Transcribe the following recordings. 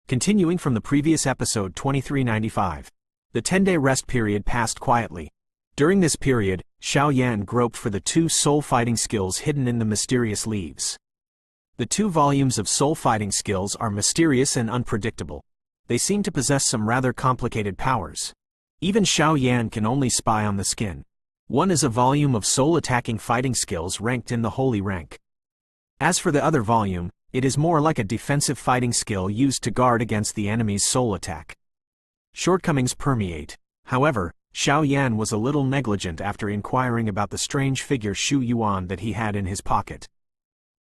Continuing from the previous episode 2395. The 10-day rest period passed quietly. During this period, Xiao Yan groped for the 2 soul fighting skills hidden in the mysterious leaves. The 2 volumes of soul fighting skills are mysterious and unpredictable. They seem to possess some rather complicated powers. Even Xiao Yan can only spy on the skin. One is a volume of soul attacking fighting skills ranked in the holy rank. As for the other volume, it is more like a defensive fighting skill used to guard against the enemy's soul attack. Shortcomings permeate. However, Xiao Yan was a little negligent after inquiring about the strange figure Xu Yuan that he had in his pocket.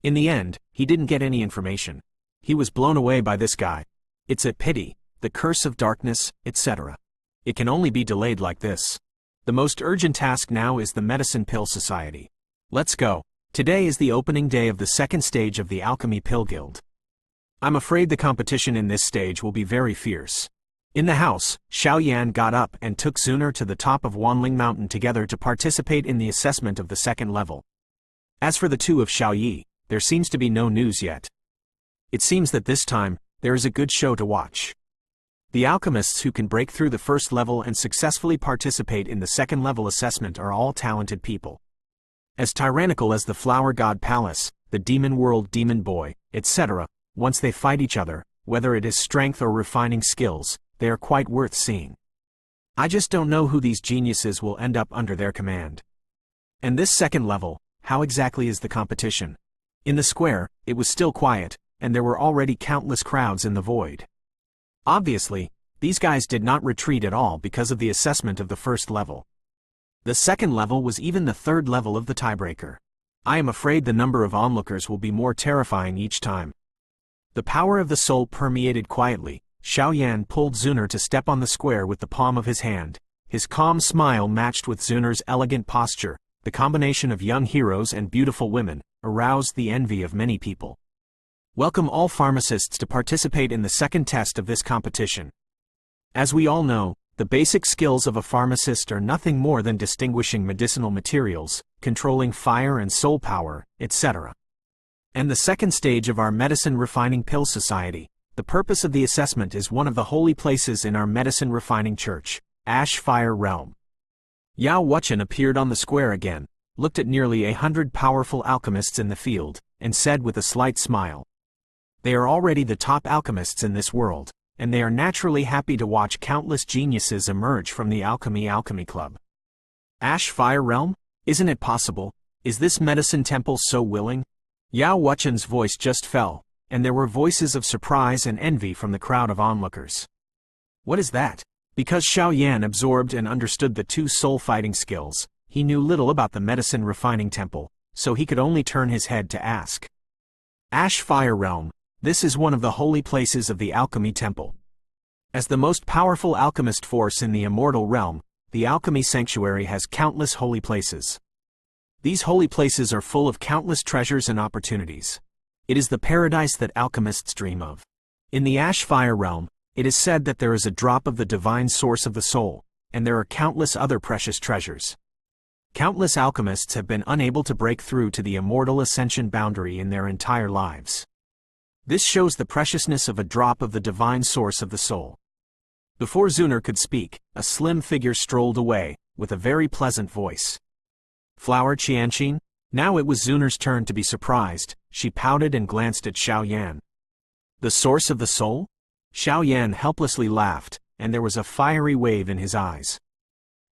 In the end, he didn't get any information. He was blown away by this guy. It's a pity, the curse of darkness, etc. It can only be delayed like this. The most urgent task now is the Medicine Pill Society. Let's go. Today is the opening day of the second stage of the Alchemy Pill Guild. I'm afraid the competition in this stage will be very fierce. In the house, Xiao Yan got up and took Zuner to the top of Wanling Mountain together to participate in the assessment of the second level. As for the 2 of Xiao Yi, there seems to be no news yet. It seems that this time, there is a good show to watch. The alchemists who can break through the first level and successfully participate in the second level assessment are all talented people. As tyrannical as the Flower God Palace, the Demon World Demon Boy, etc., once they fight each other, whether it is strength or refining skills, they are quite worth seeing. I just don't know who these geniuses will end up under their command. And this second level, how exactly is the competition? In the square, it was still quiet, and there were already countless crowds in the void. Obviously, these guys did not retreat at all because of the assessment of the first level. The second level was even the third level of the tiebreaker. I am afraid the number of onlookers will be more terrifying each time. The power of the soul permeated quietly. Xiao Yan pulled Zuner to step on the square with the palm of his hand. His calm smile matched with Zuner's elegant posture. The combination of young heroes and beautiful women aroused the envy of many people. Welcome all pharmacists to participate in the second test of this competition. As we all know, the basic skills of a pharmacist are nothing more than distinguishing medicinal materials, controlling fire and soul power, etc. And the second stage of our Medicine Refining Pill Society, the purpose of the assessment is one of the holy places in our medicine refining church, Ash Fire Realm. Yao Wuchen appeared on the square again, looked at nearly 100 powerful alchemists in the field, and said with a slight smile, "They are already the top alchemists in this world, and they are naturally happy to watch countless geniuses emerge from the Alchemy Club." Ash Fire Realm? Isn't it possible? Is this medicine temple so willing? Yao Wuchen's voice just fell, and there were voices of surprise and envy from the crowd of onlookers. What is that? Because Xiao Yan absorbed and understood the 2 soul fighting skills, he knew little about the medicine refining temple, so he could only turn his head to ask. Ash Fire Realm. This is one of the holy places of the Alchemy Temple. As the most powerful alchemist force in the immortal realm, the Alchemy Sanctuary has countless holy places. These holy places are full of countless treasures and opportunities. It is the paradise that alchemists dream of. In the Ash Fire Realm, it is said that there is a drop of the divine source of the soul, and there are countless other precious treasures. Countless alchemists have been unable to break through to the immortal ascension boundary in their entire lives. This shows the preciousness of a drop of the divine source of the soul. Before Zuner could speak, a slim figure strolled away, with a very pleasant voice. Flower Qianqin? Now it was Zuner's turn to be surprised. She pouted and glanced at Xiao Yan. The source of the soul? Xiao Yan helplessly laughed, and there was a fiery wave in his eyes.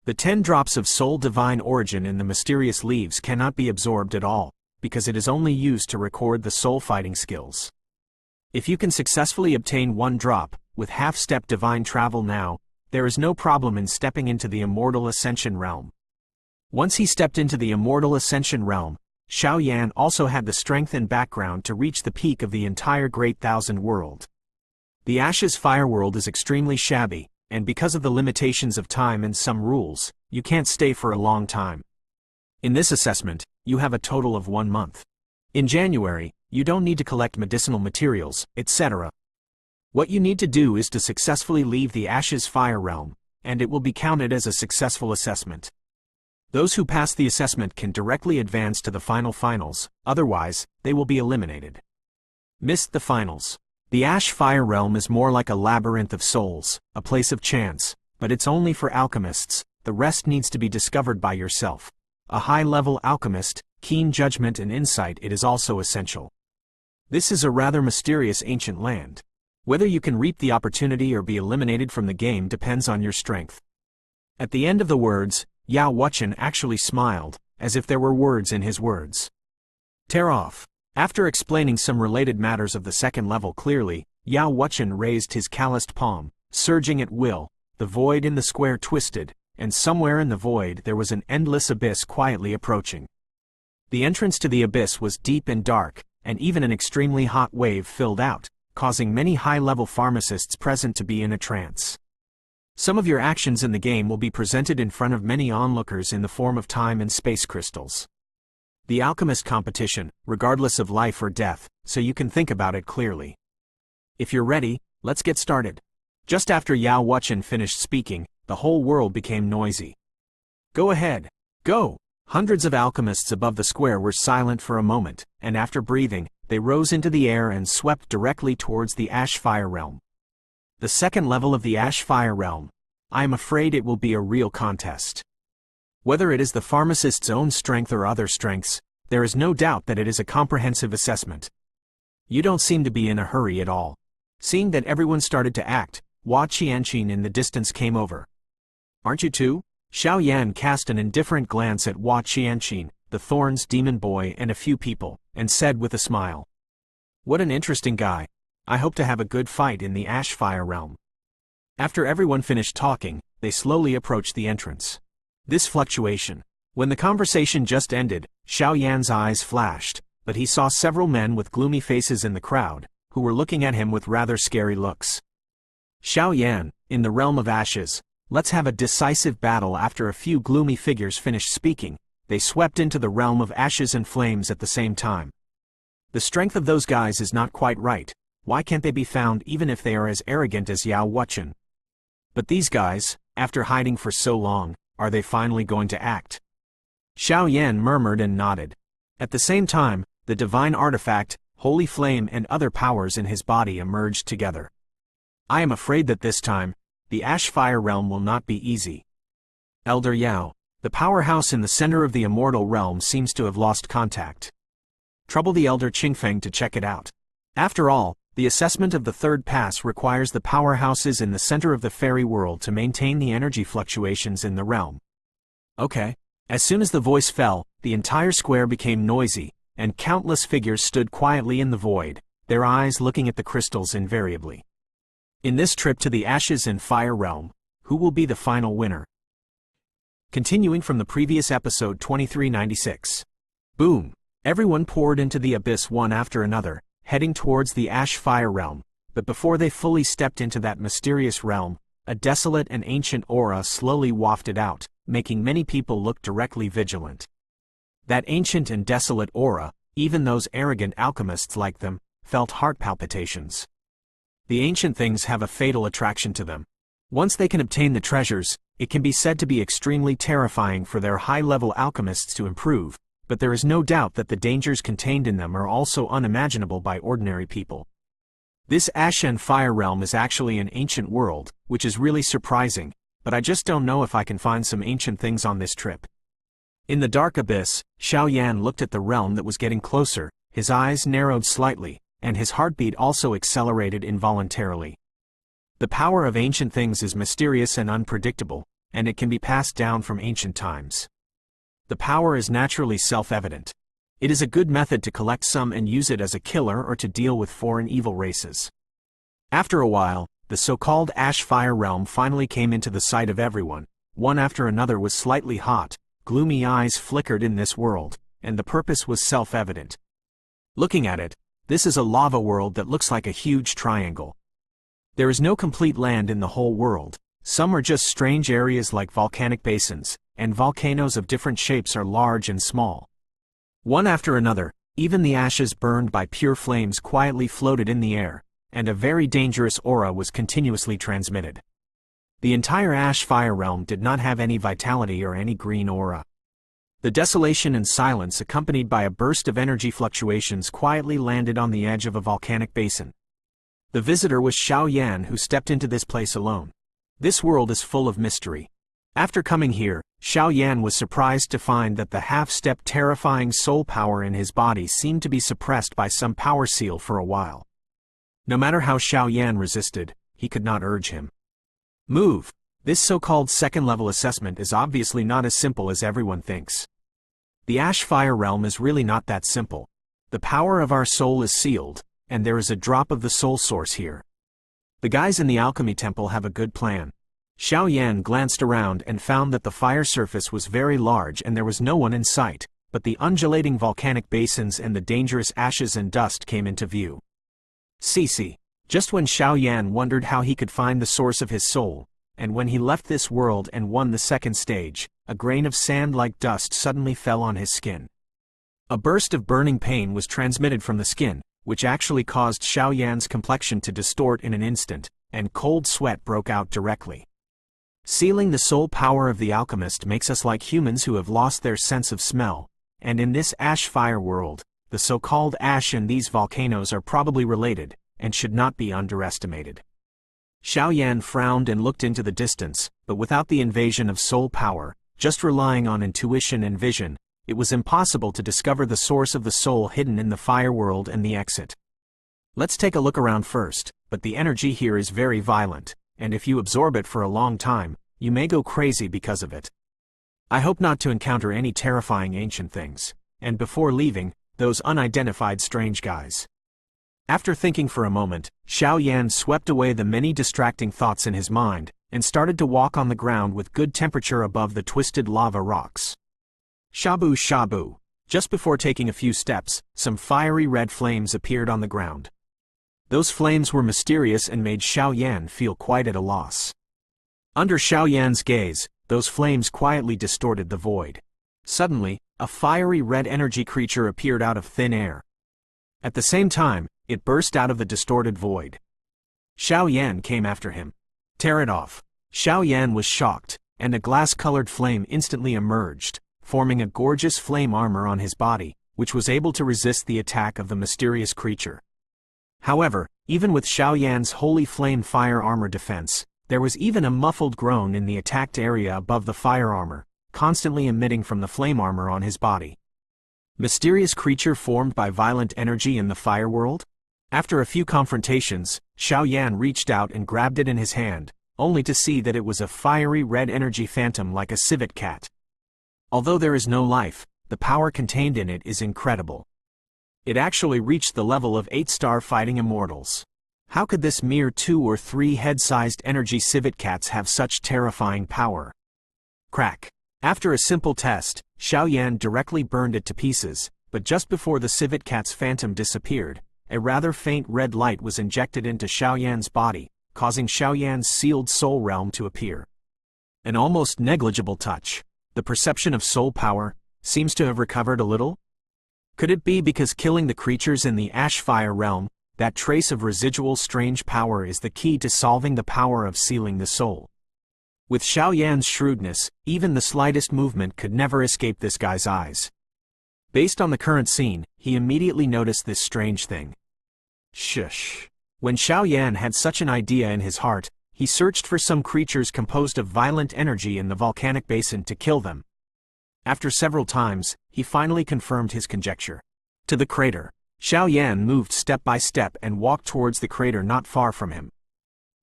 The 10 drops of soul divine origin in the mysterious leaves cannot be absorbed at all, because it is only used to record the soul fighting skills. If you can successfully obtain 1 drop, with half-step divine travel now, there is no problem in stepping into the immortal ascension realm. Once he stepped into the immortal ascension realm, Xiao Yan also had the strength and background to reach the peak of the entire Great Thousand World. The Ashes Fire World is extremely shabby, and because of the limitations of time and some rules, you can't stay for a long time. In this assessment, you have a total of 1 month. In January, you don't need to collect medicinal materials, etc. What you need to do is to successfully leave the Ashes Fire Realm, and it will be counted as a successful assessment. Those who pass the assessment can directly advance to the finals, otherwise, they will be eliminated. Missed the finals. The Ash Fire Realm is more like a labyrinth of souls, a place of chance, but it's only for alchemists. The rest needs to be discovered by yourself. A high-level alchemist, keen judgment and insight, it is also essential. This is a rather mysterious ancient land. Whether you can reap the opportunity or be eliminated from the game depends on your strength. At the end of the words, Yao Wuchen actually smiled, as if there were words in his words. Tear off. After explaining some related matters of the second level clearly, Yao Wuchen raised his calloused palm, surging at will. The void in the square twisted, and somewhere in the void there was an endless abyss quietly approaching. The entrance to the abyss was deep and dark, and even an extremely hot wave filled out, causing many high-level pharmacists present to be in a trance. Some of your actions in the game will be presented in front of many onlookers in the form of time and space crystals. The alchemist competition, regardless of life or death, so you can think about it clearly. If you're ready, let's get started. Just after Yao Wuchen finished speaking, the whole world became noisy. Go ahead. Go! Hundreds of alchemists above the square were silent for a moment, and after breathing, they rose into the air and swept directly towards the Ash Fire Realm. The second level of the Ash Fire Realm. I am afraid it will be a real contest. Whether it is the pharmacist's own strength or other strengths, there is no doubt that it is a comprehensive assessment. You don't seem to be in a hurry at all. Seeing that everyone started to act, Hua Qianqin in the distance came over. Aren't you too? Xiao Yan cast an indifferent glance at Hua Qianqin, the Thorns demon boy and a few people, and said with a smile. What an interesting guy. I hope to have a good fight in the Ash Fire Realm. After everyone finished talking, they slowly approached the entrance. This fluctuation. When the conversation just ended, Xiao Yan's eyes flashed, but he saw several men with gloomy faces in the crowd, who were looking at him with rather scary looks. Xiao Yan, in the realm of ashes, let's have a decisive battle. After a few gloomy figures finished speaking, they swept into the realm of ashes and flames at the same time. The strength of those guys is not quite right. Why can't they be found even if they are as arrogant as Yao Wuchen? But these guys, after hiding for so long, are they finally going to act? Xiao Yan murmured and nodded. At the same time, the divine artifact, holy flame and other powers in his body emerged together. I am afraid that this time, the Ash Fire Realm will not be easy. Elder Yao, the powerhouse in the center of the immortal realm seems to have lost contact. Trouble the Elder Qingfeng to check it out. After all, the assessment of the third pass requires the powerhouses in the center of the fairy world to maintain the energy fluctuations in the realm. Okay. As soon as the voice fell, the entire square became noisy, and countless figures stood quietly in the void, their eyes looking at the crystals invariably. In this trip to the Ashes and Fire Realm, who will be the final winner? Continuing from the previous episode 2396. Boom! Everyone poured into the abyss one after another, heading towards the Ash Fire Realm, but before they fully stepped into that mysterious realm, a desolate and ancient aura slowly wafted out, making many people look directly vigilant. That ancient and desolate aura, even those arrogant alchemists like them, felt heart palpitations. The ancient things have a fatal attraction to them. Once they can obtain the treasures, it can be said to be extremely terrifying for their high-level alchemists to improve, but there is no doubt that the dangers contained in them are also unimaginable by ordinary people. This Ash and Fire Realm is actually an ancient world, which is really surprising, but I just don't know if I can find some ancient things on this trip. In the dark abyss, Xiao Yan looked at the realm that was getting closer, his eyes narrowed slightly, and his heartbeat also accelerated involuntarily. The power of ancient things is mysterious and unpredictable, and it can be passed down from ancient times. The power is naturally self-evident. It is a good method to collect some and use it as a killer or to deal with foreign evil races. After a while, the so-called Ash Fire Realm finally came into the sight of everyone. One after another was slightly hot, gloomy eyes flickered in this world, and the purpose was self-evident. Looking at it, this is a lava world that looks like a huge triangle. There is no complete land in the whole world. Some are just strange areas like volcanic basins, and volcanoes of different shapes are large and small. One after another, even the ashes burned by pure flames quietly floated in the air, and a very dangerous aura was continuously transmitted. The entire Ash Fire Realm did not have any vitality or any green aura. The desolation and silence accompanied by a burst of energy fluctuations quietly landed on the edge of a volcanic basin. The visitor was Xiao Yan, who stepped into this place alone. This world is full of mystery. After coming here, Xiao Yan was surprised to find that the half-step terrifying soul power in his body seemed to be suppressed by some power seal for a while. No matter how Xiao Yan resisted, he could not urge him. Move! This so-called second-level assessment is obviously not as simple as everyone thinks. The Ash-Fire realm is really not that simple. The power of our soul is sealed, and there is a drop of the soul source here. The guys in the alchemy temple have a good plan. Xiao Yan glanced around and found that the fire surface was very large and there was no one in sight, but the undulating volcanic basins and the dangerous ashes and dust came into view. CC. Just when Xiao Yan wondered how he could find the source of his soul, and when he left this world and won the second stage, a grain of sand-like dust suddenly fell on his skin. A burst of burning pain was transmitted from the skin, which actually caused Xiao Yan's complexion to distort in an instant, and cold sweat broke out directly. Sealing the soul power of the alchemist makes us like humans who have lost their sense of smell, and in this ash-fire world, the so-called ash and these volcanoes are probably related, and should not be underestimated. Xiao Yan frowned and looked into the distance, but without the invasion of soul power, just relying on intuition and vision, it was impossible to discover the source of the soul hidden in the fire world and the exit. Let's take a look around first, but the energy here is very violent, and if you absorb it for a long time, you may go crazy because of it. I hope not to encounter any terrifying ancient things, and before leaving, those unidentified strange guys. After thinking for a moment, Xiao Yan swept away the many distracting thoughts in his mind, and started to walk on the ground with good temperature above the twisted lava rocks. Shabu shabu. Just before taking a few steps, some fiery red flames appeared on the ground. Those flames were mysterious and made Xiao Yan feel quite at a loss. Under Xiao Yan's gaze, those flames quietly distorted the void. Suddenly, a fiery red energy creature appeared out of thin air. At the same time, it burst out of the distorted void. Xiao Yan came after him. Tear it off. Xiao Yan was shocked, and a glass-colored flame instantly emerged, forming a gorgeous flame armor on his body, which was able to resist the attack of the mysterious creature. However, even with Xiao Yan's holy flame fire armor defense, there was even a muffled groan in the attacked area above the fire armor, constantly emitting from the flame armor on his body. Mysterious creature formed by violent energy in the fire world? After a few confrontations, Xiao Yan reached out and grabbed it in his hand, only to see that it was a fiery red energy phantom like a civet cat. Although there is no life, the power contained in it is incredible. It actually reached the level of 8-star fighting immortals. How could this mere 2 or 3 head-sized energy civet cats have such terrifying power? Crack. After a simple test, Xiao Yan directly burned it to pieces, but just before the civet cat's phantom disappeared, a rather faint red light was injected into Xiao Yan's body, causing Xiao Yan's sealed soul realm to appear. An almost negligible touch. The perception of soul power seems to have recovered a little? Could it be because killing the creatures in the ash-fire realm, that trace of residual strange power is the key to solving the power of sealing the soul? With Xiao Yan's shrewdness, even the slightest movement could never escape this guy's eyes. Based on the current scene, he immediately noticed this strange thing. Shush. When Xiao Yan had such an idea in his heart, he searched for some creatures composed of violent energy in the volcanic basin to kill them. After several times, he finally confirmed his conjecture. To the crater. Xiao Yan moved step by step and walked towards the crater not far from him.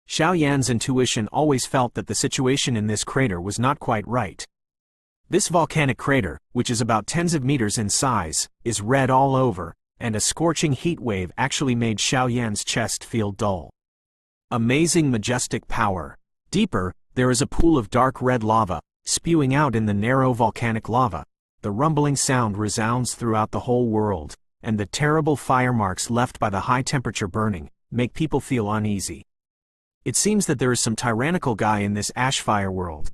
Xiao Yan's intuition always felt that the situation in this crater was not quite right. This volcanic crater, which is about tens of meters in size, is red all over, and a scorching heat wave actually made Xiao Yan's chest feel dull. Amazing majestic power. Deeper, there is a pool of dark red lava, spewing out in the narrow volcanic lava. The rumbling sound resounds throughout the whole world, and the terrible fire marks left by the high-temperature burning make people feel uneasy. It seems that there is some tyrannical guy in this ash-fire world.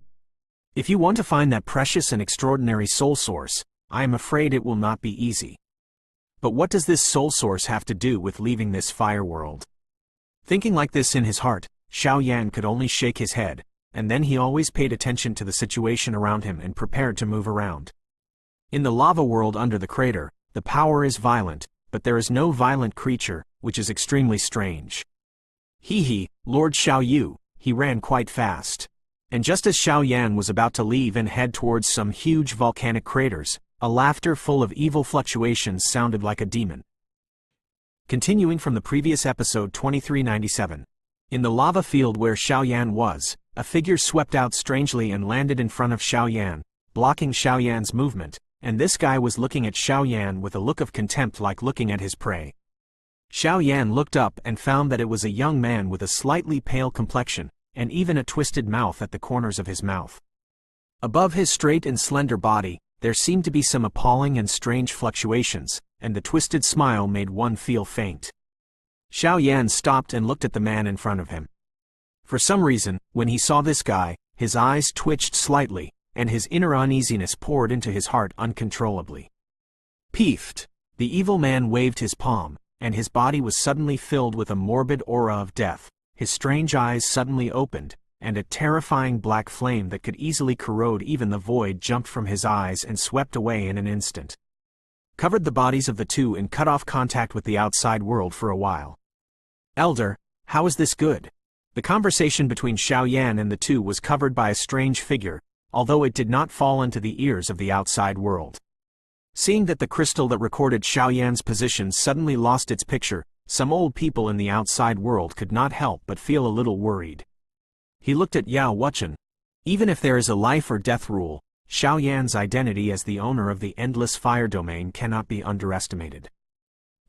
If you want to find that precious and extraordinary soul source, I am afraid it will not be easy. But what does this soul source have to do with leaving this fire world? Thinking like this in his heart, Xiao Yan could only shake his head, and then he always paid attention to the situation around him and prepared to move around. In the lava world under the crater, the power is violent, but there is no violent creature, which is extremely strange. Hee, Lord Xiao Yu, he ran quite fast. And just as Xiao Yan was about to leave and head towards some huge volcanic craters, a laughter full of evil fluctuations sounded like a demon. Continuing from the previous episode 2397. In the lava field where Xiao Yan was, a figure swept out strangely and landed in front of Xiao Yan, blocking Xiao Yan's movement, and this guy was looking at Xiao Yan with a look of contempt like looking at his prey. Xiao Yan looked up and found that it was a young man with a slightly pale complexion, and even a twisted mouth at the corners of his mouth. Above his straight and slender body, there seemed to be some appalling and strange fluctuations, and the twisted smile made one feel faint. Xiao Yan stopped and looked at the man in front of him. For some reason, when he saw this guy, his eyes twitched slightly, and his inner uneasiness poured into his heart uncontrollably. Peeved, the evil man waved his palm, and his body was suddenly filled with a morbid aura of death. His strange eyes suddenly opened, and a terrifying black flame that could easily corrode even the void jumped from his eyes and swept away in an instant. Covered the bodies of the two and cut off contact with the outside world for a while. Elder, how is this good? The conversation between Xiao Yan and the two was covered by a strange figure, although it did not fall into the ears of the outside world. Seeing that the crystal that recorded Xiao Yan's position suddenly lost its picture, some old people in the outside world could not help but feel a little worried. He looked at Yao Wuchen. Even if there is a life or death rule, Xiao Yan's identity as the owner of the endless fire domain cannot be underestimated.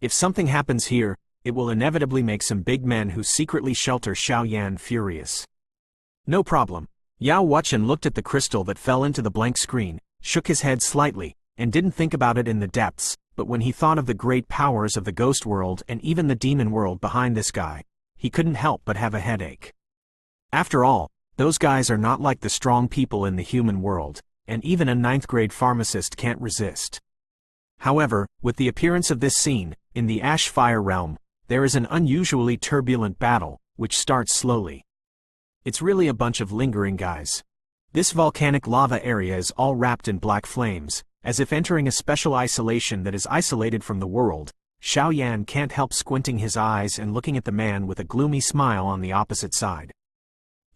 If something happens here, it will inevitably make some big men who secretly shelter Xiao Yan furious. No problem. Yao Wuchen looked at the crystal that fell into the blank screen, shook his head slightly, and didn't think about it in the depths, but when he thought of the great powers of the ghost world and even the demon world behind this guy, he couldn't help but have a headache. After all, those guys are not like the strong people in the human world, and even a 9th-grade pharmacist can't resist. However, with the appearance of this scene, in the Ash Fire realm, there is an unusually turbulent battle, which starts slowly. It's really a bunch of lingering guys. This volcanic lava area is all wrapped in black flames, as if entering a special isolation that is isolated from the world. Xiao Yan can't help squinting his eyes and looking at the man with a gloomy smile on the opposite side.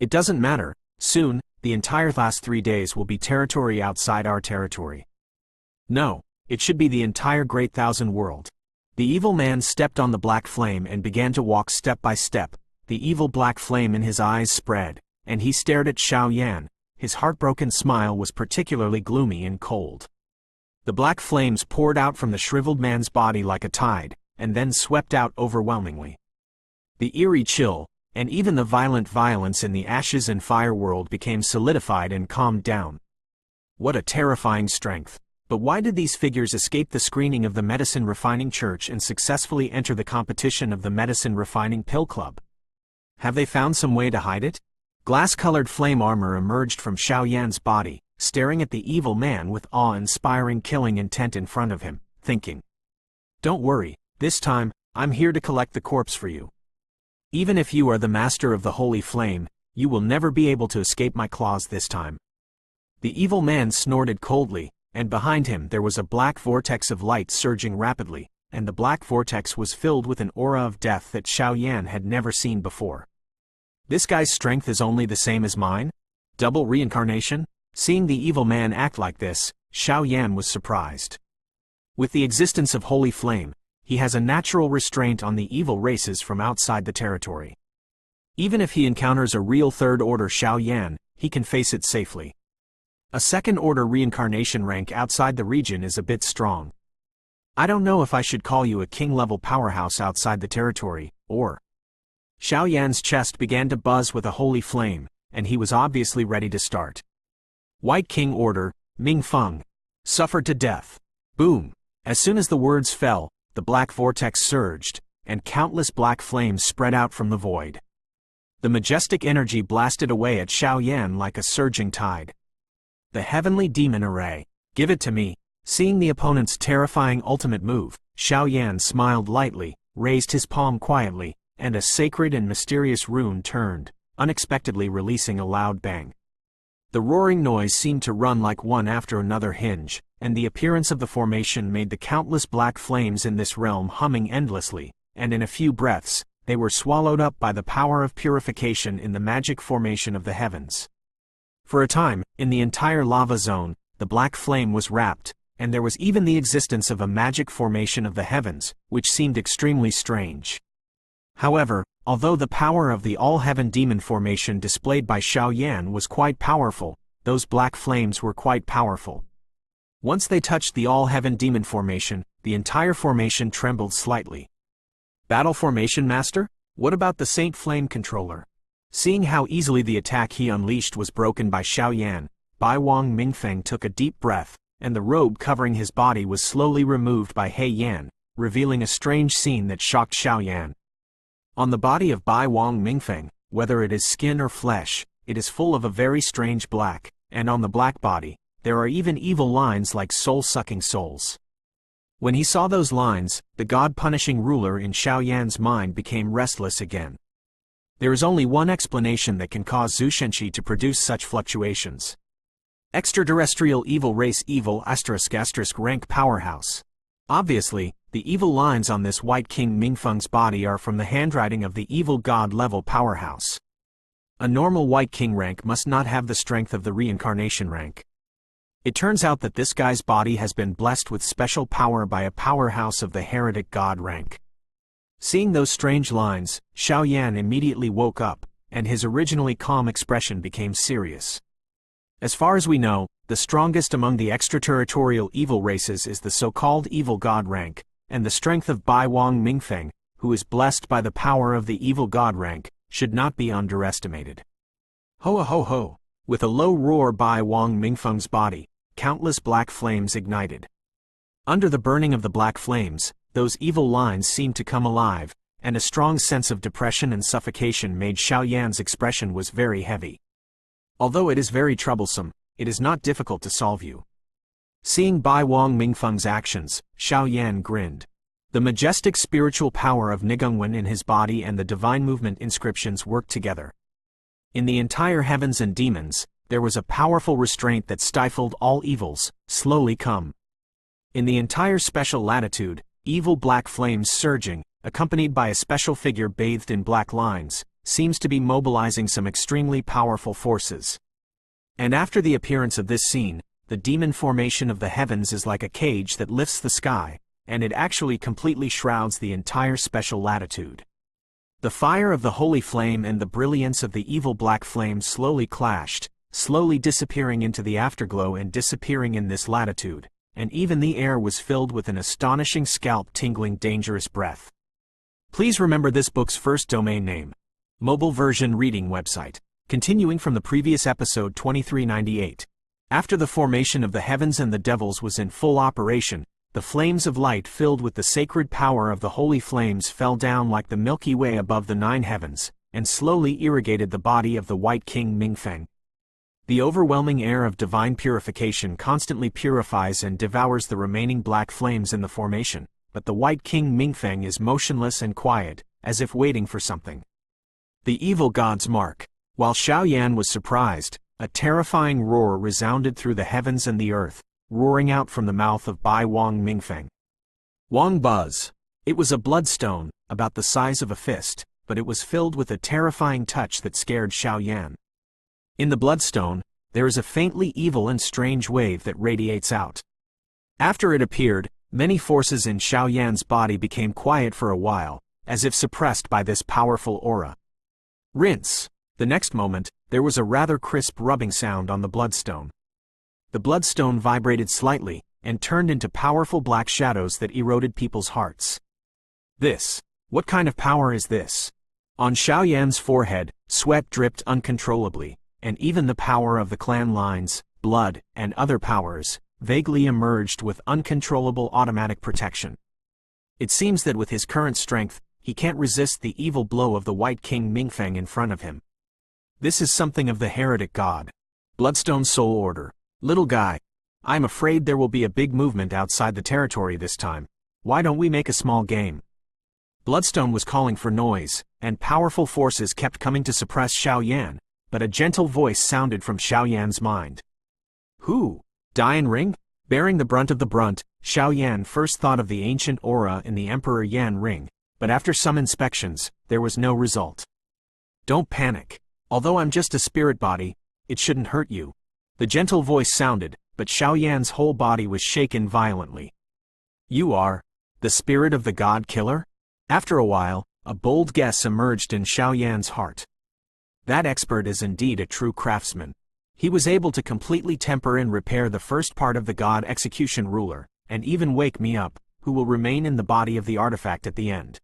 It doesn't matter, soon, the entire last 3 days will be territory outside our territory. No, it should be the entire Great Thousand World. The evil man stepped on the black flame and began to walk step by step. The evil black flame in his eyes spread, and he stared at Xiao Yan. His heartbroken smile was particularly gloomy and cold. The black flames poured out from the shriveled man's body like a tide, and then swept out overwhelmingly. The eerie chill, and even the violent violence in the ashes and fire world became solidified and calmed down. What a terrifying strength! But why did these figures escape the screening of the Medicine Refining Church and successfully enter the competition of the Medicine Refining Pill Club? Have they found some way to hide it? Glass-colored flame armor emerged from Xiao Yan's body, staring at the evil man with awe-inspiring killing intent in front of him, thinking, "Don't worry, this time, I'm here to collect the corpse for you. Even if you are the master of the holy flame, you will never be able to escape my claws this time." The evil man snorted coldly, and behind him there was a black vortex of light surging rapidly, and the black vortex was filled with an aura of death that Xiao Yan had never seen before. This guy's strength is only the same as mine? Double reincarnation? Seeing the evil man act like this, Xiao Yan was surprised. With the existence of holy flame, he has a natural restraint on the evil races from outside the territory. Even if he encounters a real third-order Xiao Yan, he can face it safely. A second-order reincarnation rank outside the region is a bit strong. I don't know if I should call you a king-level powerhouse outside the territory, or... Xiao Yan's chest began to buzz with a holy flame, and he was obviously ready to start. White King Order, Ming Feng. Suffered to death. Boom! As soon as the words fell, the black vortex surged, and countless black flames spread out from the void. The majestic energy blasted away at Xiao Yan like a surging tide. The heavenly demon array. Give it to me. Seeing the opponent's terrifying ultimate move, Xiao Yan smiled lightly, raised his palm quietly, and a sacred and mysterious rune turned, unexpectedly releasing a loud bang. The roaring noise seemed to run like one after another hinge, and the appearance of the formation made the countless black flames in this realm humming endlessly, and in a few breaths, they were swallowed up by the power of purification in the magic formation of the heavens. For a time, in the entire lava zone, the black flame was wrapped, and there was even the existence of a magic formation of the heavens, which seemed extremely strange. However, although the power of the all-heaven demon formation displayed by Xiao Yan was quite powerful, those black flames were quite powerful. Once they touched the all-heaven demon formation, the entire formation trembled slightly. Battle formation master? What about the Saint Flame controller? Seeing how easily the attack he unleashed was broken by Xiao Yan, Bai Wang Mingfeng took a deep breath, and the robe covering his body was slowly removed by He Yan, revealing a strange scene that shocked Xiao Yan. On the body of Bai Wang Mingfeng, whether it is skin or flesh, it is full of a very strange black, and on the black body, there are even evil lines like soul-sucking souls. When he saw those lines, the god-punishing ruler in Xiao Yan's mind became restless again. There is only one explanation that can cause Zhu to produce such fluctuations. Extraterrestrial evil race evil *** rank powerhouse. Obviously, the evil lines on this White King Mingfeng's body are from the handwriting of the evil god level powerhouse. A normal White King rank must not have the strength of the reincarnation rank. It turns out that this guy's body has been blessed with special power by a powerhouse of the heretic god rank. Seeing those strange lines, Xiao Yan immediately woke up, and his originally calm expression became serious. As far as we know, the strongest among the extraterritorial evil races is the so-called evil god rank, and the strength of Bai Wang Mingfeng, who is blessed by the power of the evil god rank, should not be underestimated. Ho ho ho! With a low roar Bai Wang Mingfeng's body, countless black flames ignited. Under the burning of the black flames, those evil lines seemed to come alive, and a strong sense of depression and suffocation made Xiao Yan's expression was very heavy. Although it is very troublesome, it is not difficult to solve you. Seeing Bai Wang Mingfeng's actions, Xiao Yan grinned. The majestic spiritual power of Nigungwen in his body and the divine movement inscriptions worked together. In the entire heavens and demons, there was a powerful restraint that stifled all evils, slowly come. In the entire special latitude, evil black flames surging, accompanied by a special figure bathed in black lines, seems to be mobilizing some extremely powerful forces. And after the appearance of this scene, the demon formation of the heavens is like a cage that lifts the sky, and it actually completely shrouds the entire special latitude. The fire of the holy flame and the brilliance of the evil black flame slowly clashed, slowly disappearing into the afterglow and disappearing in this latitude, and even the air was filled with an astonishing scalp-tingling dangerous breath. Please remember this book's first domain name. Mobile version reading website. Continuing from the previous episode 2398. After the formation of the heavens and the devils was in full operation, the flames of light filled with the sacred power of the holy flames fell down like the Milky Way above the 9 heavens, and slowly irrigated the body of the White King Mingfeng. The overwhelming air of divine purification constantly purifies and devours the remaining black flames in the formation, but the White King Mingfeng is motionless and quiet, as if waiting for something. The evil god's mark. While Xiao Yan was surprised, a terrifying roar resounded through the heavens and the earth, roaring out from the mouth of Bai Wang Mingfeng. Wang Buzz. It was a bloodstone, about the size of a fist, but it was filled with a terrifying touch that scared Xiao Yan. In the bloodstone, there is a faintly evil and strange wave that radiates out. After it appeared, many forces in Xiao Yan's body became quiet for a while, as if suppressed by this powerful aura. Rinse. The next moment, there was a rather crisp rubbing sound on the bloodstone. The bloodstone vibrated slightly, and turned into powerful black shadows that eroded people's hearts. This. What kind of power is this? On Xiao Yan's forehead, sweat dripped uncontrollably, and even the power of the clan lines, blood, and other powers, vaguely emerged with uncontrollable automatic protection. It seems that with his current strength, he can't resist the evil blow of the White King Mingfeng in front of him. This is something of the heretic god. Bloodstone Soul Order. Little guy. I'm afraid there will be a big movement outside the territory this time. Why don't we make a small game? Bloodstone was calling for noise, and powerful forces kept coming to suppress Xiao Yan, but a gentle voice sounded from Xiao Yan's mind. Who? Dian Ring? Bearing the brunt of the brunt, Xiao Yan first thought of the ancient aura in the Emperor Yan ring, but after some inspections, there was no result. Don't panic. Although I'm just a spirit body, it shouldn't hurt you. The gentle voice sounded, but Xiao Yan's whole body was shaken violently. You are the spirit of the god killer? After a while, a bold guess emerged in Xiao Yan's heart. That expert is indeed a true craftsman. He was able to completely temper and repair the first part of the god execution ruler, and even wake me up, who will remain in the body of the artifact at the end.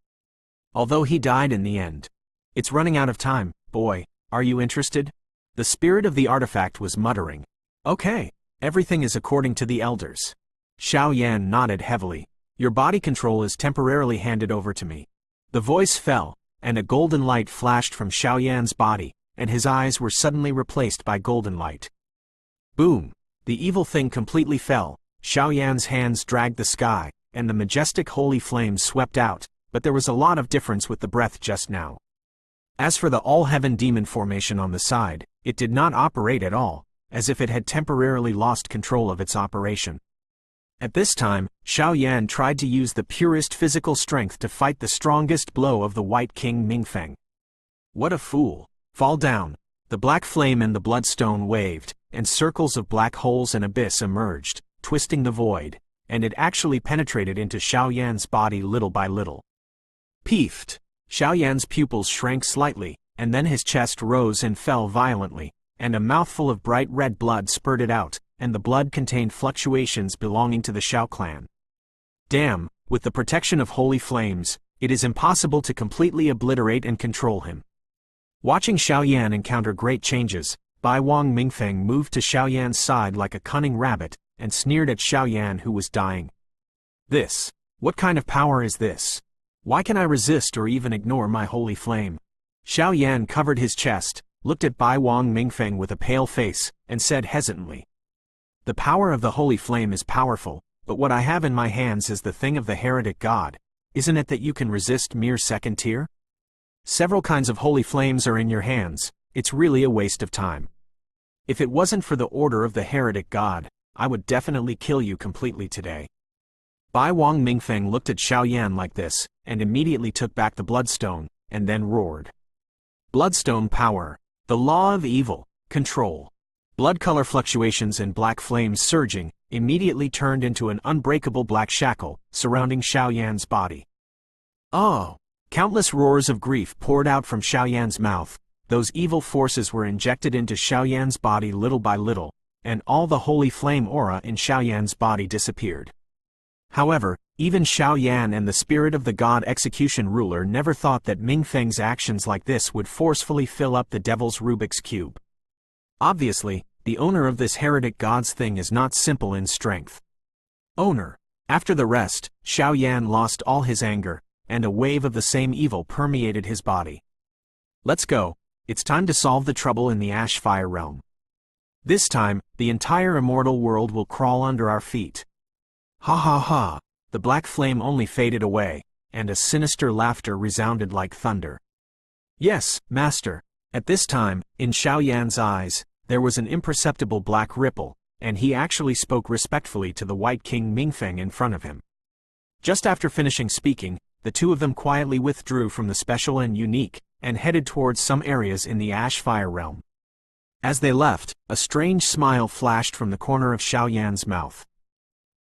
Although he died in the end. It's running out of time, boy, are you interested? The spirit of the artifact was muttering. Okay, everything is according to the elders. Xiao Yan nodded heavily. Your body control is temporarily handed over to me. The voice fell, and a golden light flashed from Xiao Yan's body, and his eyes were suddenly replaced by golden light. Boom! The evil thing completely fell. Xiao Yan's hands dragged the sky, and the majestic holy flames swept out, but there was a lot of difference with the breath just now. As for the all-heaven demon formation on the side, it did not operate at all, as if it had temporarily lost control of its operation. At this time, Xiao Yan tried to use the purest physical strength to fight the strongest blow of the White King Mingfeng. What a fool! Fall down! The black flame and the bloodstone waved, and circles of black holes and abyss emerged, twisting the void, and it actually penetrated into Xiao Yan's body little by little. Peefed! Xiao Yan's pupils shrank slightly, and then his chest rose and fell violently, and a mouthful of bright red blood spurted out, and the blood contained fluctuations belonging to the Xiao clan. Damn, with the protection of holy flames, it is impossible to completely obliterate and control him. Watching Xiao Yan encounter great changes, Bai Wang Mingfeng moved to Xiao Yan's side like a cunning rabbit, and sneered at Xiao Yan who was dying. What kind of power is this? Why can I resist or even ignore my holy flame? Xiao Yan covered his chest, looked at Bai Wang Mingfeng with a pale face, and said hesitantly. The power of the holy flame is powerful, but what I have in my hands is the thing of the heretic god. Isn't it that you can resist mere second tier? Several kinds of holy flames are in your hands, it's really a waste of time. If it wasn't for the order of the heretic god, I would definitely kill you completely today. Bai Wang Mingfeng looked at Xiao Yan like this, and immediately took back the bloodstone, and then roared. Bloodstone power. The law of evil. Control. Blood color fluctuations and black flames surging, immediately turned into an unbreakable black shackle, surrounding Xiao Yan's body. Oh! Countless roars of grief poured out from Xiao Yan's mouth. Those evil forces were injected into Xiao Yan's body little by little, and all the holy flame aura in Xiao Yan's body disappeared. However, even Xiao Yan and the spirit of the god execution ruler never thought that Mingfeng's actions like this would forcefully fill up the devil's Rubik's cube. Obviously, the owner of this heretic god's thing is not simple in strength. Owner. After the rest, Xiao Yan lost all his anger, and a wave of the same evil permeated his body. Let's go. It's time to solve the trouble in the Ash Fire realm. This time, the entire immortal world will crawl under our feet. Ha ha ha! The black flame only faded away, and a sinister laughter resounded like thunder. Yes, master. At this time, in Xiao Yan's eyes, there was an imperceptible black ripple, and he actually spoke respectfully to the White King Mingfeng in front of him. Just after finishing speaking, the two of them quietly withdrew from the special and unique, and headed towards some areas in the Ash Fire realm. As they left, a strange smile flashed from the corner of Xiao Yan's mouth.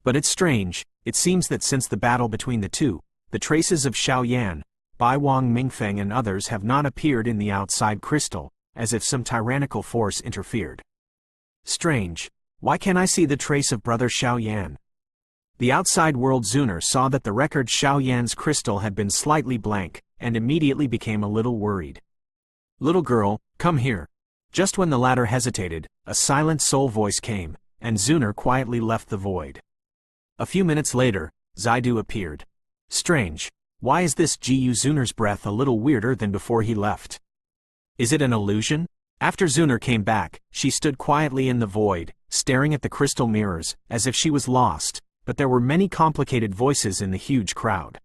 But it's strange, it seems that since the battle between the two, the traces of Xiao Yan, Bai Wang Mingfeng and others have not appeared in the outside crystal, as if some tyrannical force interfered. Strange, why can't I see the trace of brother Xiao Yan? The outside world Zuner saw that the record Xiao Yan's crystal had been slightly blank, and immediately became a little worried. Little girl, come here. Just when the latter hesitated, a silent soul voice came, and Zuner quietly left the void. A few minutes later, Zaidu appeared. Strange, why is this Gu Zuner's breath a little weirder than before he left? Is it an illusion? After Zuner came back, she stood quietly in the void, staring at the crystal mirrors, as if she was lost, but there were many complicated voices in the huge crowd.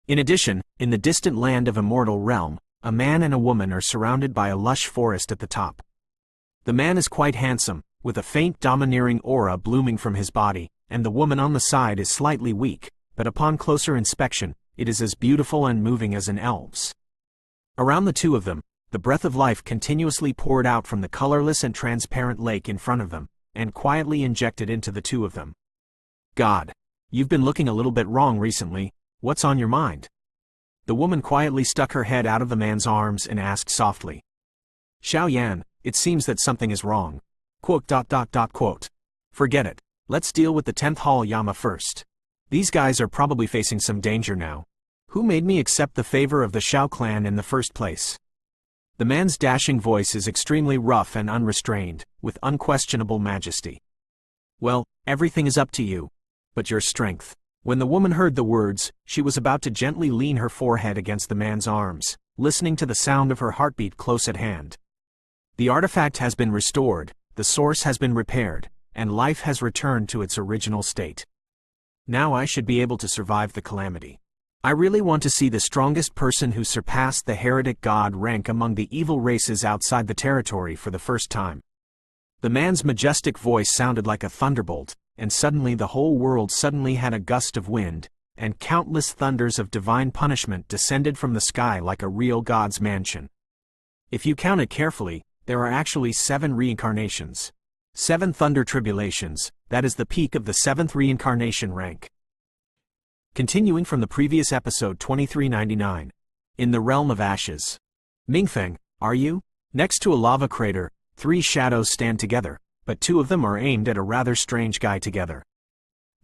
In addition, in the distant land of Immortal Realm, a man and a woman are surrounded by a lush forest at the top. The man is quite handsome, with a faint domineering aura blooming from his body, and the woman on the side is slightly weak, but upon closer inspection, it is as beautiful and moving as an elf's. Around the two of them, the breath of life continuously poured out from the colorless and transparent lake in front of them, and quietly injected into the two of them. God, you've been looking a little bit wrong recently, what's on your mind? The woman quietly stuck her head out of the man's arms and asked softly. Xiao Yan, it seems that something is wrong. Quote. Forget it, let's deal with the 10th Hall Yama first. These guys are probably facing some danger now. Who made me accept the favor of the Xiao clan in the first place? The man's dashing voice is extremely rough and unrestrained, with unquestionable majesty. Well, everything is up to you. But your strength. When the woman heard the words, she was about to gently lean her forehead against the man's arms, listening to the sound of her heartbeat close at hand. The artifact has been restored, the source has been repaired, and life has returned to its original state. Now I should be able to survive the calamity. I really want to see the strongest person who surpassed the heretic god rank among the evil races outside the territory for the first time. The man's majestic voice sounded like a thunderbolt, and suddenly the whole world suddenly had a gust of wind, and countless thunders of divine punishment descended from the sky like a real god's mansion. If you count it carefully, there are actually 7 reincarnations. 7 thunder tribulations, that is the peak of the 7th reincarnation rank. Continuing from the previous episode 2399. In the realm of ashes. Mingfeng, are you? Next to a lava crater, 3 shadows stand together, but 2 of them are aimed at a rather strange guy together.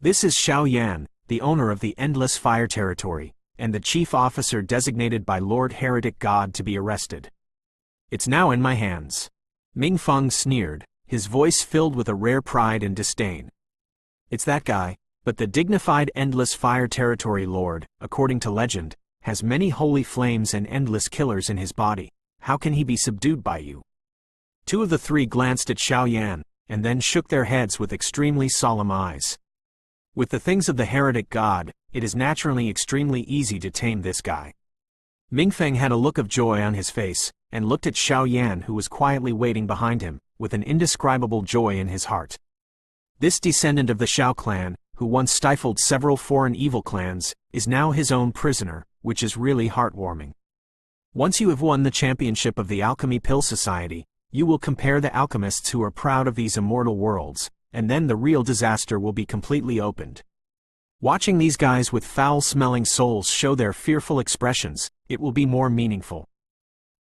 This is Xiao Yan, the owner of the Endless Fire Territory, and the chief officer designated by Lord Heretic God to be arrested. It's now in my hands. Mingfeng sneered, his voice filled with a rare pride and disdain. It's that guy, but the dignified Endless Fire Territory Lord, according to legend, has many holy flames and endless killers in his body. How can he be subdued by you? 2 of the 3 glanced at Xiao Yan, and then shook their heads with extremely solemn eyes. With the things of the heretic god, it is naturally extremely easy to tame this guy. Mingfeng had a look of joy on his face, and looked at Xiao Yan who was quietly waiting behind him, with an indescribable joy in his heart. This descendant of the Xiao clan, who once stifled several foreign evil clans, is now his own prisoner, which is really heartwarming. Once you have won the championship of the Alchemy Pill Society, you will compare the alchemists who are proud of these immortal worlds, and then the real disaster will be completely opened. Watching these guys with foul-smelling souls show their fearful expressions, it will be more meaningful.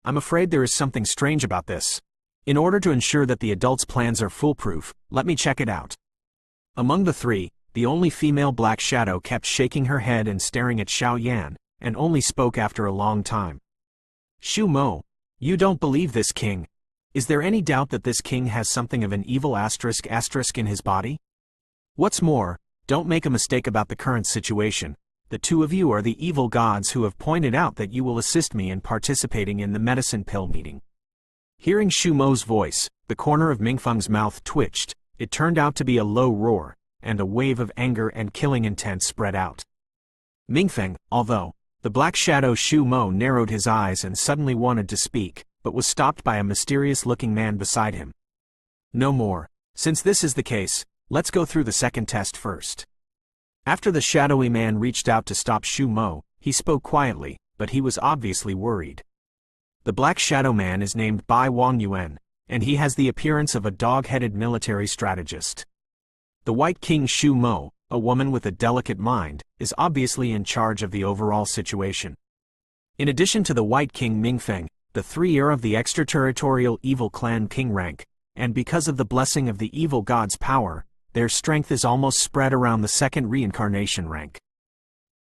I'm afraid there is something strange about this. In order to ensure that the adults' plans are foolproof, let me check it out. Among the 3, the only female Black Shadow kept shaking her head and staring at Xiao Yan, and only spoke after a long time. Shu Mo, you don't believe this king. Is there any doubt that this king has something of an evil asterisk in his body? What's more, don't make a mistake about the current situation. The 2 of you are the evil gods who have pointed out that you will assist me in participating in the medicine pill meeting. Hearing Shu Mo's voice, the corner of Mingfeng's mouth twitched. It turned out to be a low roar, and a wave of anger and killing intent spread out. Mingfeng, although the Black Shadow Shu Mo narrowed his eyes and suddenly wanted to speak, but was stopped by a mysterious-looking man beside him. No more. Since this is the case, let's go through the second test first. After the shadowy man reached out to stop Shu Mo, he spoke quietly, but he was obviously worried. The Black Shadow Man is named Bai Wang Yuan, and he has the appearance of a dog-headed military strategist. The White King Shu Mo, a woman with a delicate mind, is obviously in charge of the overall situation. In addition to the White King Mingfeng, the 3 are of the extraterritorial evil clan king rank, and because of the blessing of the evil god's power, their strength is almost spread around the 2nd reincarnation rank.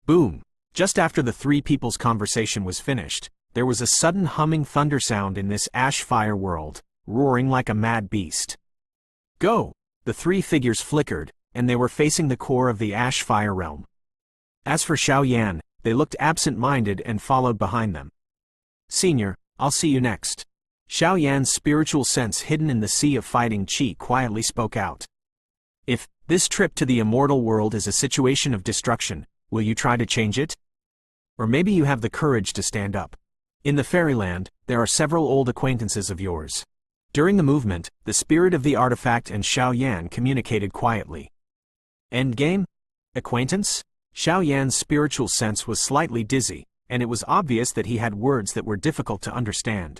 Boom! Just after the 3 people's conversation was finished, there was a sudden humming thunder sound in this ash fire world, roaring like a mad beast. Go! The 3 figures flickered, and they were facing the core of the ash fire realm. As for Xiao Yan, they looked absent-minded and followed behind them. Senior, I'll see you next. Xiao Yan's spiritual sense hidden in the sea of fighting chi quietly spoke out. If this trip to the immortal world is a situation of destruction, will you try to change it? Or maybe you have the courage to stand up. In the fairyland, there are several old acquaintances of yours. During the movement, the spirit of the artifact and Xiao Yan communicated quietly. Endgame? Acquaintance? Xiao Yan's spiritual sense was slightly dizzy, and it was obvious that he had words that were difficult to understand.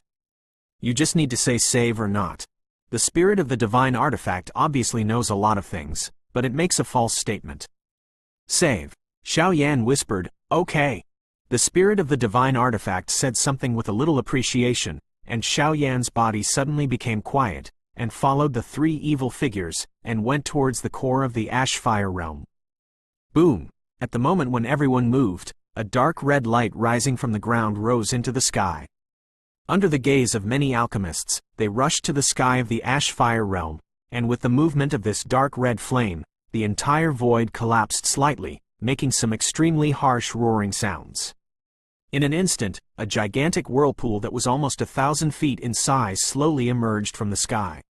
You just need to say save or not. The spirit of the divine artifact obviously knows a lot of things, but it makes a false statement. Save. Xiao Yan whispered, okay. The spirit of the divine artifact said something with a little appreciation, and Xiao Yan's body suddenly became quiet, and followed the three evil figures, and went towards the core of the ash fire realm. Boom! At the moment when everyone moved, a dark red light rising from the ground rose into the sky. Under the gaze of many alchemists, they rushed to the sky of the ash fire realm, and with the movement of this dark red flame, the entire void collapsed slightly, making some extremely harsh roaring sounds. In an instant, a gigantic whirlpool that was almost 1,000 feet in size slowly emerged from the sky.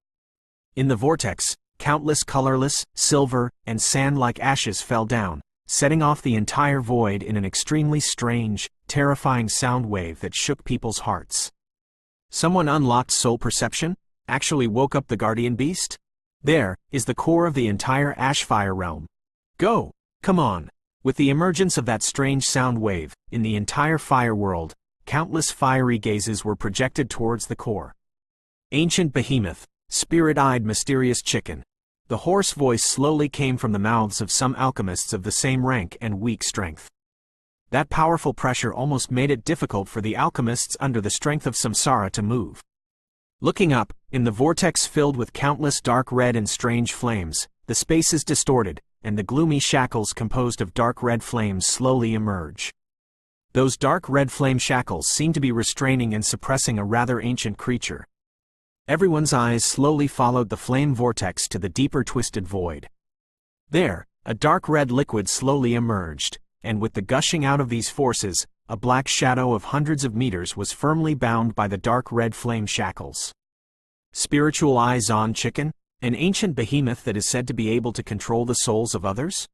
In the vortex, countless colorless, silver, and sand-like ashes fell down, setting off the entire void in an extremely strange, terrifying sound wave that shook people's hearts. Someone unlocked soul perception? Actually woke up the guardian beast? There is the core of the entire Ashfire realm. Go! Come on! With the emergence of that strange sound wave, in the entire fire world, countless fiery gazes were projected towards the core. Ancient behemoth, spirit-eyed mysterious chicken. The hoarse voice slowly came from the mouths of some alchemists of the same rank and weak strength. That powerful pressure almost made it difficult for the alchemists under the strength of samsara to move. Looking up, in the vortex filled with countless dark red and strange flames, the spaces distorted, and the gloomy shackles composed of dark red flames slowly emerge. Those dark red flame shackles seem to be restraining and suppressing a rather ancient creature. Everyone's eyes slowly followed the flame vortex to the deeper twisted void. There, a dark red liquid slowly emerged, and with the gushing out of these forces, a black shadow of hundreds of meters was firmly bound by the dark red flame shackles. Spiritual eyes on chicken? An ancient behemoth that is said to be able to control the souls of others?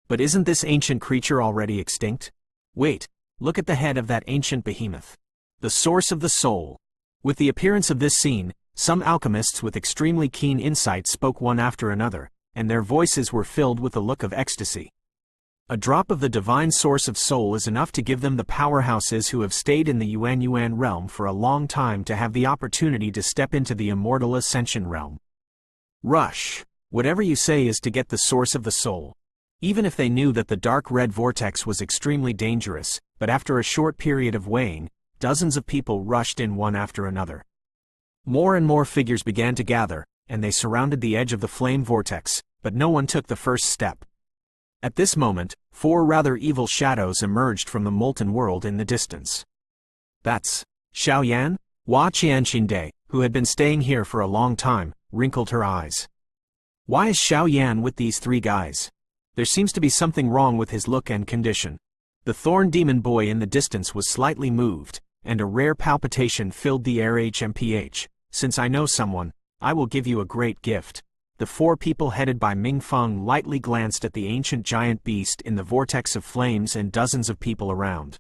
But isn't this ancient creature already extinct? Wait, look at the head of that ancient behemoth. The source of the soul. With the appearance of this scene, some alchemists with extremely keen insight spoke one after another, and their voices were filled with a look of ecstasy. A drop of the divine source of soul is enough to give them the powerhouses who have stayed in the Yuan realm for a long time to have the opportunity to step into the immortal ascension realm. Rush. Whatever you say is to get the source of the soul. Even if they knew that the dark red vortex was extremely dangerous, but after a short period of weighing, dozens of people rushed in one after another. More and more figures began to gather, and they surrounded the edge of the flame vortex, but no one took the first step. At this moment, 4 rather evil shadows emerged from the molten world in the distance. That's Xiao Yan? Hua Qianxinde, who had been staying here for a long time, wrinkled her eyes. Why is Xiao Yan with these 3 guys? There seems to be something wrong with his look and condition. The thorn demon boy in the distance was slightly moved, and a rare palpitation filled the air. HMPH, since I know someone, I will give you a great gift. The 4 people headed by Ming Feng lightly glanced at the ancient giant beast in the vortex of flames and dozens of people around.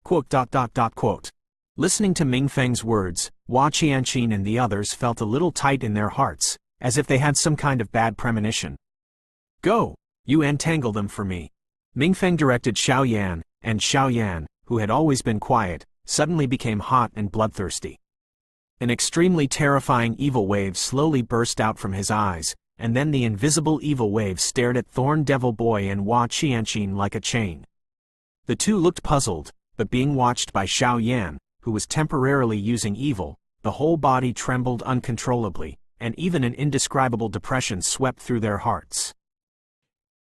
Quote. Listening to Ming Feng's words, Hua Qianxin and the others felt a little tight in their hearts, as if they had some kind of bad premonition. Go! You untangle them for me. Ming Feng directed Xiao Yan, and Xiao Yan, who had always been quiet, suddenly became hot and bloodthirsty. An extremely terrifying evil wave slowly burst out from his eyes, and then the invisible evil wave stared at Thorn Devil Boy and Hua Qianxin like a chain. The 2 looked puzzled, but being watched by Xiao Yan, who was temporarily using evil, the whole body trembled uncontrollably, and even an indescribable depression swept through their hearts.